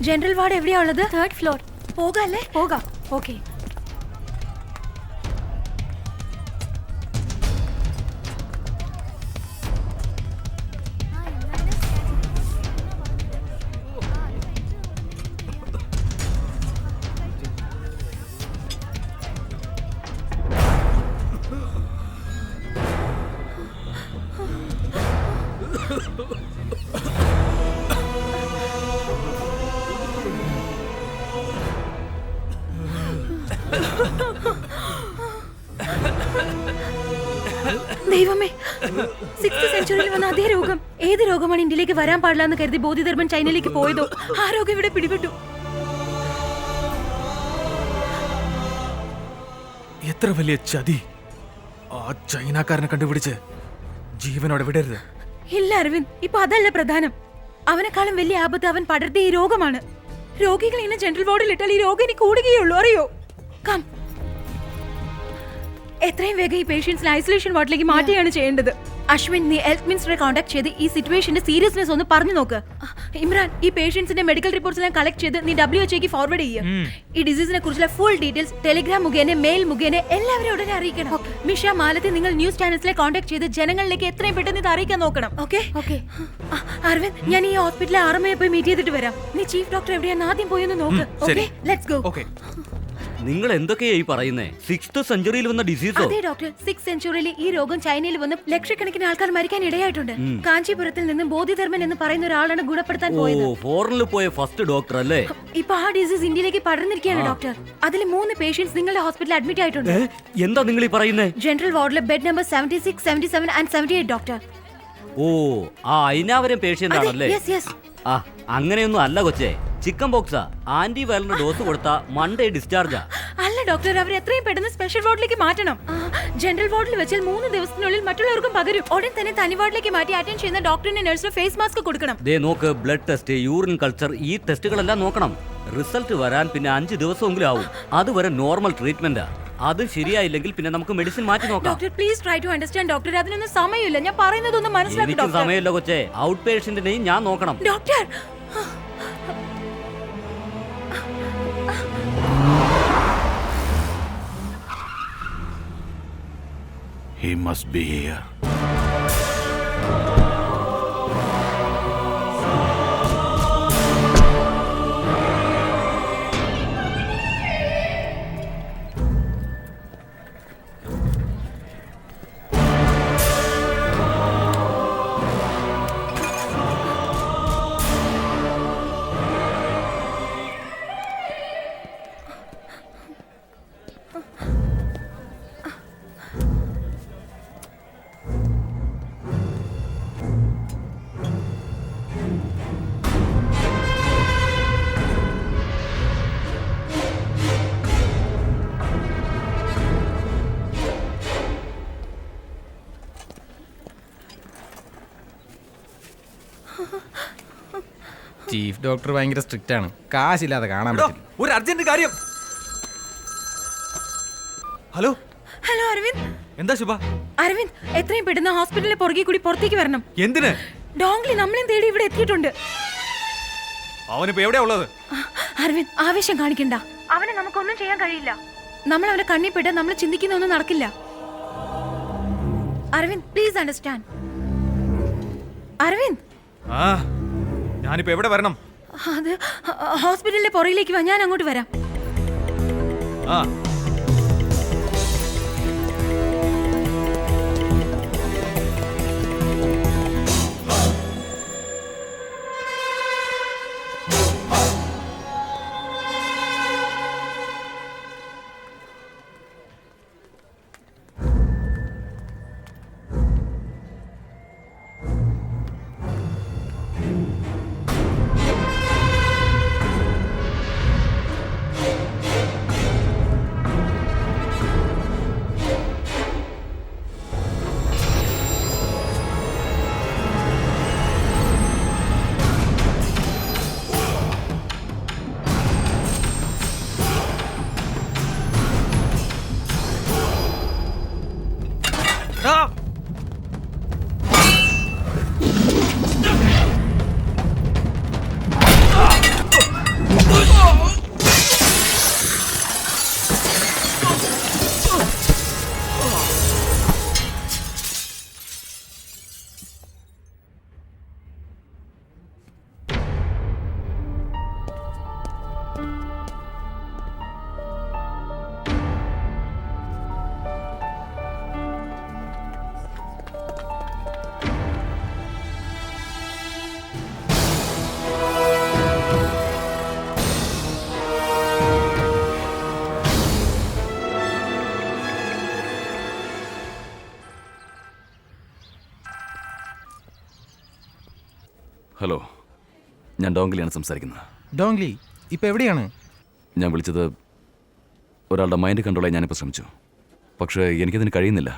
General ward എവിടെയാ ഉള്ളത്? 3rd floor. പോകാല്ലേ? പോകാം. ഓക്കെ. ദൈവമേ, 6th സെഞ്ചുറിയിൽ വന്ന അതേ രോഗം. ഏത് രോഗമാണ് ഇന്ത്യയിലേക്ക് വരാൻ പാടില്ല എന്ന് കരുതി ബോധിധർമ്മൻ ചൈനയിലേക്ക് പോയതോ ആ രോഗം ഇവിടെ പിടിപെട്ടു. എത്ര വലിയ ചതി! ആ ചൈനക്കാരനെ കണ്ടുപിടിച്ച് ജീവനോടെ വിടരുത്. ഇല്ല അരവിന്ദ്, ഇപ്പൊ അതല്ല പ്രധാനം. അവനെക്കാളും വലിയ ആപത്ത് അവൻ പടർത്തിയ ഈ രോഗമാണ്. രോഗികൾ ഇങ്ങനെ ജനറൽ വാർഡിൽ ഇട്ടാൽ ഈ രോഗം ഇനി കൂടുകയുള്ളൂ, അറിയോ? കം, എത്രയും വേഗം ഈ പേഷ്യൻസിനെ ഐസൊലേഷൻ വാർഡിലേക്ക് മാറ്റുകയാണ് ചെയ്യേണ്ടത്. അശ്വിൻ, നീ ഹെൽത്ത് മിനിസ്റ്ററെ കോൺടാക്ട് ചെയ്ത് ഈ സിറ്റുവേഷന്റെ സീരിയസ്നെസ് ഒന്ന് പറഞ്ഞു നോക്ക്. ഇമ്രാൻ, ഈ പേഷ്യൻസിന്റെ മെഡിക്കൽ റിപ്പോർട്ട്സ് എല്ലാം കളക്ട് ചെയ്ത് നീ WHO ഫോർവേഡ് ചെയ്യുക. ഈ ഡിസീസിനെ കുറിച്ചുള്ള ഫുൾ ഡീറ്റെയിൽസ് ടെലിഗ്രാം മുഖേന, മെയിൽ മുഖേന എല്ലാവരും ഉടനെ അറിയിക്കണം. മിഷ, മാലതി, നിങ്ങൾ ന്യൂസ് ചാനൽസിലെ കോൺടാക്ട് ചെയ്ത് ജനങ്ങളിലേക്ക് എത്രയും പെട്ടെന്ന് ഇത് അറിയിക്കാൻ നോക്കണം. ഓക്കെ? അരവിന്ദ്, ഞാൻ ഈ ഹോസ്പിറ്റലിലെ RMA പോയി മീറ്റ് ചെയ്തിട്ട് വരാം. നീ ചീഫ് ഡോക്ടർ എവിടെയാണെന്ന് ആദ്യം പോയി ഒന്ന് നോക്ക്. Okay, let's go. നിങ്ങൾ എന്തൊക്കെയായി പറയുന്നേ? 6th സെഞ്ചുറിയിൽ വന്ന ഡിസീസോ? അതെ ഡോക്ടർ, 6th സെഞ്ചുറിയിൽ ഈ രോഗം ചൈനയിൽ വന്ന് ലക്ഷക്കണക്കിന് ആൾക്കാർ മരിക്കാൻ ഇടയായിട്ടുണ്ട്. കാഞ്ചീപുരത്തിൽ നിന്ന് ബോധിധർമ്മൻ എന്ന് പറയുന്ന ഒരാളാണ് ഗുണപ്പെടുത്താൻ പോയത്. ഫോറിനിൽ പോയ ഫസ്റ്റ് ഡോക്ടർ അല്ലേ? ഇപ്പൊ ആ ഡിസീസ് ഇന്ത്യയിലേക്ക് പടർന്നിരിക്കുകയാണ് ഡോക്ടർ. അതിൽ 3 പേഷ്യൻസ് നിങ്ങളുടെ ഹോസ്പിറ്റലിൽ അഡ്മിറ്റ് ആയിട്ടുണ്ട്. എന്താ നിങ്ങൾ ഈ പറയുന്നേ? ജനറൽ വാർഡിലെ ബെഡ് നമ്പർ 76, 77 and 78 ഡോക്ടർ. അയിനാവരം പേഷ്യന്റ് ആണല്ലേ? ആ, അങ്ങനെയൊന്നും അല്ല കൊച്ചേ. ചിക്കൻ ബോക്സാ. ആന്റി വൈറലിന് ഡോസ് കൊടുത്താ മൺഡേ ഡിസ്ചാർജാ. അല്ല ഡോക്ടർ, അവർ എത്രയും പെട്ടെന്ന് സ്പെഷ്യൽ വാർഡിലേക്ക് മാറ്റണം. ജനറൽ വാർഡിൽ വെച്ചാൽ 3 ദിവസത്തിനുള്ളിൽ മറ്റുള്ളവർക്കും പകരും. ഉടൻ തന്നെ തനി വാർഡിലേക്ക് മാറ്റി അറ്റൻഡ് ചെയ്യുന്ന ഡോക്ടറിന്റെ നഴ്സിന് ഫേസ് മാസ്ക് കൊടുക്കണം. ദേ നോക്ക്, ബ്ലഡ് ടെസ്റ്റ്, യൂറിൻ കൾച്ചർ, ഈ ടെസ്റ്റുകളെല്ലാം നോക്കണം. റിസൾട്ട് വരാൻ പിന്നെ 5 ദിവസമെങ്കിലും ആവും. അതുവരെ നോർമൽ ട്രീറ്റ്മെന്റാ. അത് ശരിയായില്ലെങ്കിൽ പിന്നെ നമുക്ക് മെഡിസിൻ മാറ്റി നോക്കാം. Doctor please try to understand doctor. അതിനൊന്നും സമയമില്ല. ഞാൻ പറയുന്നതൊന്നും മനസ്സിലാക്കി ഡോക്ടർ. സമയമില്ല കൊച്ചേ. ഔട്ട് പേഷ്യന്റിനെയും ഞാൻ നോക്കണം. Doctor, He must be here. Chief doctor ഭയങ്കര സ്ട്രിക്റ്റ് ആണ്. കാശില്ലാതെ കാണാൻ പറ്റില്ല. ഒരു അർജന്റ് കാര്യം. Hello hello Arvind. എന്താ ശുഭ? അരവിന്ദ്, എത്രയും പെട്ടെന്ന് ഹോസ്പിറ്റലിലെ പുറകെ കൂടി പുറത്തേക്ക് വരണം. എന്തിന്? ഡോങ്ലി നമ്മളെയും തേടി ഇവിടെ എത്തിയിട്ടുണ്ട്. അവനിപ്പോ എവിടെയാ ഉള്ളത്? അരവിന്ദ്, ആവേശം കാണിക്കണ്ട. അവനെ നമുക്കൊന്നും ചെയ്യാൻ കഴിയില്ല. നമ്മൾ അവനെ കണ്ണിപ്പെട്ട് നമ്മൾ ചിന്തിക്കുന്നൊന്നും നടക്കില്ല. Aravind, please understand. അരവിന്ദ്, ഞാനിപ്പോ എവിടെ വരണം? അത് ഹോസ്പിറ്റലിലെ പുറകിലേക്ക് വാ, ഞാൻ അങ്ങോട്ട് വരാം. ഹലോ, ഞാൻ ഡോങ്ലിയാണ് സംസാരിക്കുന്നത്. ഡോങ്ലി ഇപ്പൊ എവിടെയാണ്? ഞാൻ വിളിച്ചത് ഒരാളുടെ മൈൻഡ് കൺട്രോൾ ചെയ്യാൻ ഞാനിപ്പോൾ ശ്രമിച്ചു. പക്ഷേ എനിക്കതിന് കഴിയുന്നില്ല.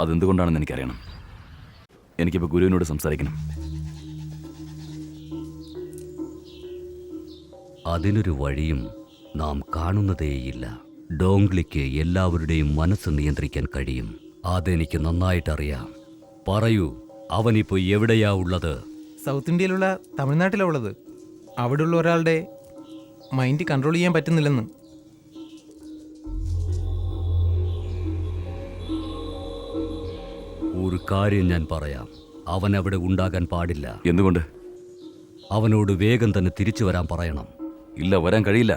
അതെന്തുകൊണ്ടാണെന്ന് എനിക്കറിയണം. എനിക്കിപ്പോൾ ഗുരുവിനോട് സംസാരിക്കണം. അതിനൊരു വഴിയും നാം കാണുന്നതേയില്ല. ഡോങ്ലിക്ക് എല്ലാവരുടെയും മനസ്സ് നിയന്ത്രിക്കാൻ കഴിയും. അതെനിക്ക് നന്നായിട്ടറിയാം. പറയൂ, അവനിപ്പോ എവിടെയാ ഉള്ളത്? സൗത്ത് ഇന്ത്യയിലുള്ള തമിഴ്നാട്ടിലാണ് ഉള്ളത്. അവിടെയുള്ള ഒരാളുടെ മൈൻഡ് കൺട്രോൾ ചെയ്യാൻ പറ്റുന്നില്ലെന്ന്. ഒരു കാര്യം ഞാൻ പറയാം, അവൻ അവിടെ ഉണ്ടാകാൻ പാടില്ല. എന്തുകൊണ്ട്? അവനോട് വേഗം തന്നെ തിരിച്ചു വരാൻ പറയണം. ഇല്ല, വരാൻ കഴിയില്ല.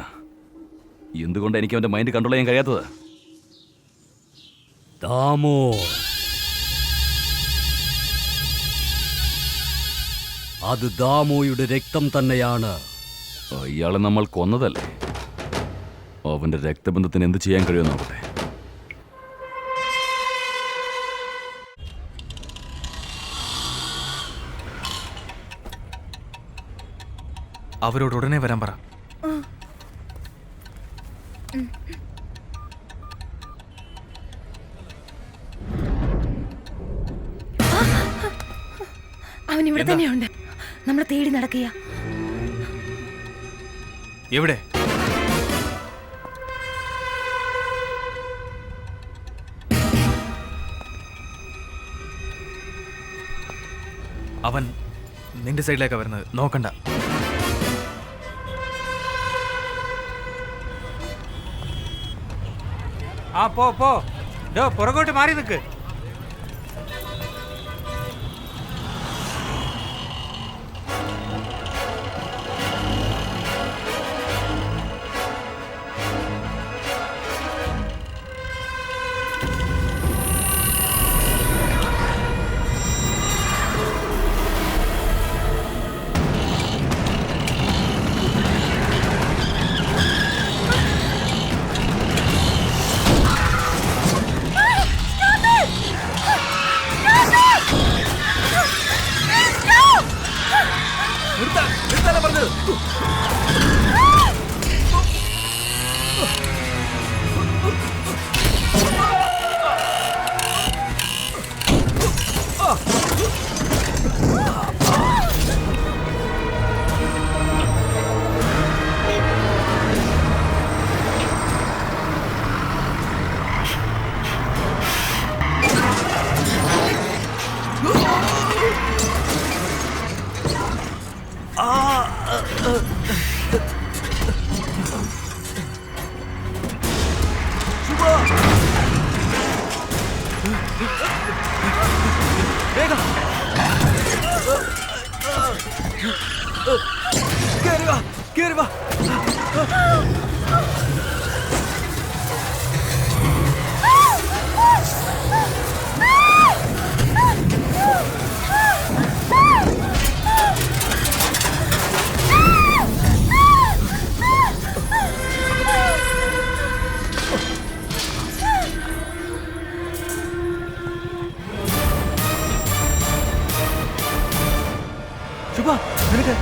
എന്തുകൊണ്ട് എനിക്ക് അവൻ്റെ മൈൻഡ് കൺട്രോൾ ചെയ്യാൻ കഴിയാത്തത്? ദാമോ, അത് ദാമോയുടെ രക്തം തന്നെയാണ്. ഇയാളെ നമ്മൾ കൊന്നതല്ലേ? അവൻ്റെ രക്തബന്ധത്തിന് എന്ത് ചെയ്യാൻ കഴിയുമെന്ന് നോക്കട്ടെ. അവരോട് ഉടനെ വരാൻ പറ. അവൻ ഇവിടെ തന്നെയുണ്ട്. നമ്മളെ തേടി നടക്കുക. എവിടെ? അവൻ നിന്റെ സൈഡിലേക്കാ വരുന്നത്. നോക്കണ്ട. ആ പോ പുറകോട്ട് മാറി നിൽക്ക്. ശുഭ, നിനക്ക്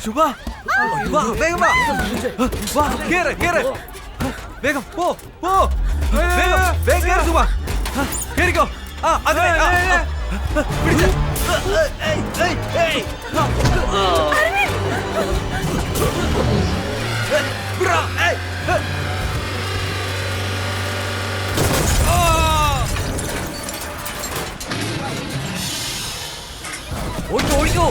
ശുഭ വാ വേഗം വാ വാ കേറ് കേറ് വേഗം പോ പോ വേഗം വേഗം കേറ് ശുഭ കേറിക്കോ അതെ പിടിച്ച് ഓടിക്കോ ഓടിക്കോ